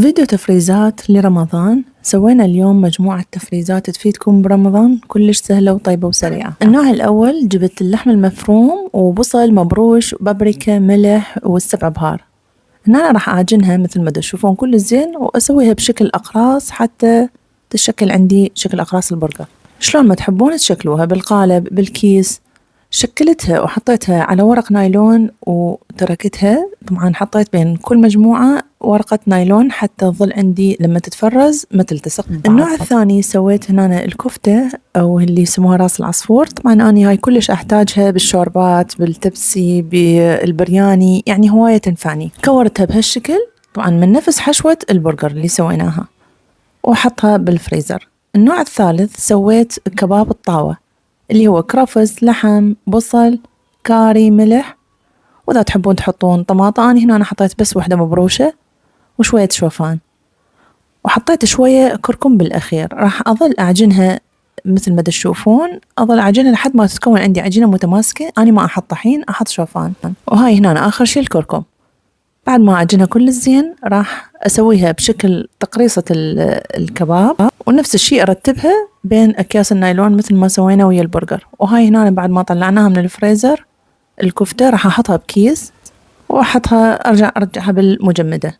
فيديو تفريزات لرمضان. سوينا اليوم مجموعة تفريزات تفيدكم برمضان، كلش سهلة وطيبة وسريعة. النوع الأول جبت اللحم المفروم وبصل مبروش وبابريكا ملح والسبع بهار. هنا أنا راح أعجنها مثل ما تشوفون كل زين، وأسويها بشكل أقراص حتى تشكل عندي شكل أقراص البرجر. شلون ما تحبون تشكلوها، بالقالب بالكيس. شكلتها وحطيتها على ورق نايلون وتركتها. طبعا حطيت بين كل مجموعة ورقة نايلون حتى تظل عندي لما تتفرز ما تلتصق ببعض. النوع الثاني سويت هنا الكفتة أو اللي يسموها راس العصفور. طبعا أنا هاي كلش أحتاجها بالشوربات، بالتبسي، بالبرياني، يعني هواية تنفعني. كورتها بهالشكل طبعا من نفس حشوة البرجر اللي سويناها، وحطها بالفريزر. النوع الثالث سويت كباب الطاوة اللي هو كرفس، لحم، بصل، كاري، ملح، وإذا تحبون تحطون طماطة. أنا هنا حطيت بس وحدة مبروشة وشوية شوفان، وحطيت شوية كركم بالأخير. راح أظل أعجنها مثل ما تشوفون، أظل أعجنها لحد ما تتكون عندي عجينة متماسكة. أنا ما أحط طحين، أحط شوفان. وهاي هنا آخر شي الكركم. بعد ما أعجنها كل الزين راح أسويها بشكل تقريصة الكباب، ونفس الشيء أرتبها بين أكياس النايلون مثل ما سوينا ويا البرجر. وهاي هنا بعد ما طلعناها من الفريزر الكفتة راح أحطها بكيس وأحطها أرجعها بالمجمدة،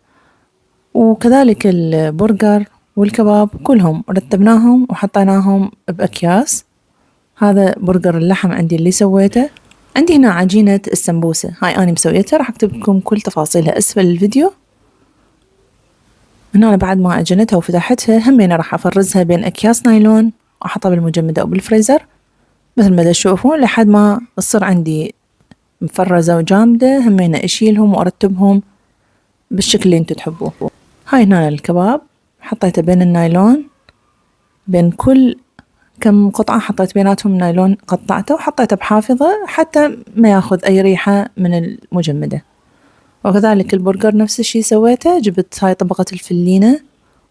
وكذلك البرجر والكباب كلهم رتبناهم وحطيناهم بأكياس. هذا برجر اللحم عندي اللي سويته. عندي هنا عجينة السمبوسة، هاي أنا مسويتها، راح أكتب لكم كل تفاصيلها أسفل الفيديو. هنا أنا بعد ما عجنتها وفتحتها همينة راح أفرزها بين أكياس نايلون وأحطها بالمجمدة أو بالفريزر مثل ما تشوفون لحد ما تصير عندي مفرزة وجامدة. همينة أشيلهم وأرتبهم بالشكل اللي انتو تحبوه. هاي هنا الكباب حطيته بين النايلون، بين كل كم قطعة حطيت بيناتهم نايلون، قطعته وحطيته بحافظة حتى ما ياخذ أي ريحة من المجمدة. وكذلك البرجر نفس الشي سويته، جبت هاي طبقة الفلينة،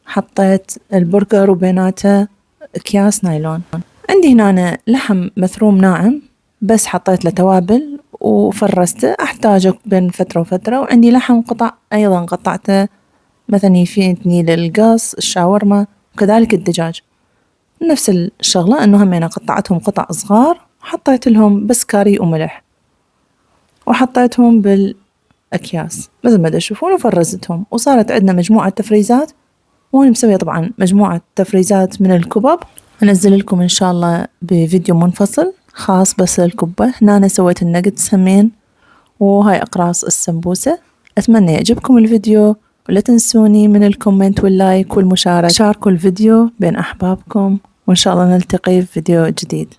حطيت البرجر وبيناته أكياس نايلون. عندي هنا أنا لحم مثروم ناعم بس حطيت له توابل وفرزته، أحتاجه بين فترة وفترة. وعندي لحم قطع أيضا قطعته مثلا يفيدني للقص، الشاورما، وكذلك الدجاج نفس الشغلة، أنه همين قطعتهم قطع صغار، حطيت لهم بس كاري وملح وحطيتهم بالأكياس مثل ما تشوفون وفرزتهم. وصارت عندنا مجموعة تفريزات، وأنا مسوية طبعا مجموعة تفريزات من الكبب. أنزل لكم إن شاء الله بفيديو منفصل خاص بس للكبة. هنا أنا سويت النجتس همين، وهاي أقراص السمبوسة. أتمنى يعجبكم الفيديو، ولا تنسوني من الكومنت واللايك والمشاركة. شاركوا الفيديو بين أحبابكم، وإن شاء الله نلتقي في فيديو جديد.